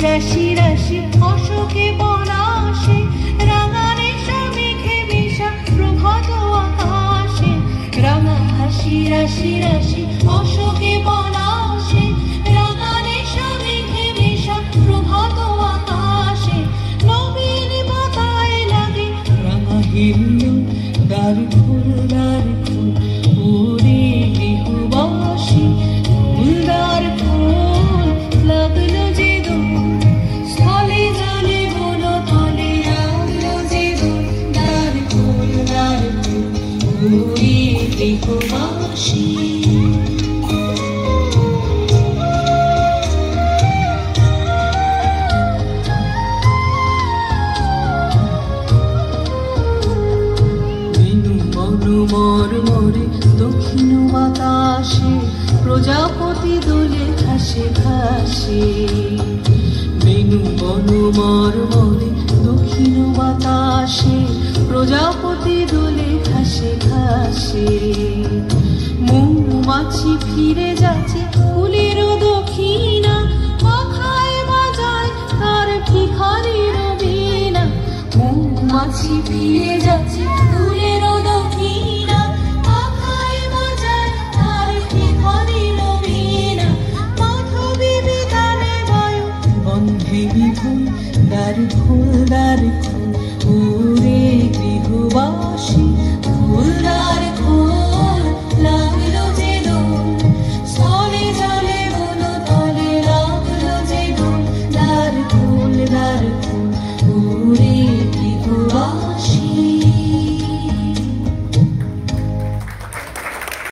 রাশি রাশি অশোকে পলাশে রাঙা রেশা মেঘে মেশা প্রভাত আকাশে রাঙা হাসি রাশি রাশি অশোকে পলাশে রাঙা রেশা মেঘে মেশা প্রভাত আকাশে নবীন পাতায় লাগে রাঙা হিন্দু দ্বার ফুল ওরে গৃহবাসী ফুলদার ফুল লাগলো যে দোল স্থলে জলে বন তলে লাগলো যে দোল দ্বার ফুল ওরে গৃহবাসী। মরমরে দক্ষিণ বাতাসে প্রজাপতি দোলে ঘাসে ঘাসে বেনু বন মরমরে দক্ষিণ বাতাসে প্রজাপতি দোলে ঘাসে ঘাসে মৌমাছি ফিরে যাচ্ছে ফুলের দক্ষিণা পাখায় বাজায় তার ভিখারির বীণা মৌমাছি ফিরে যাচ্ছে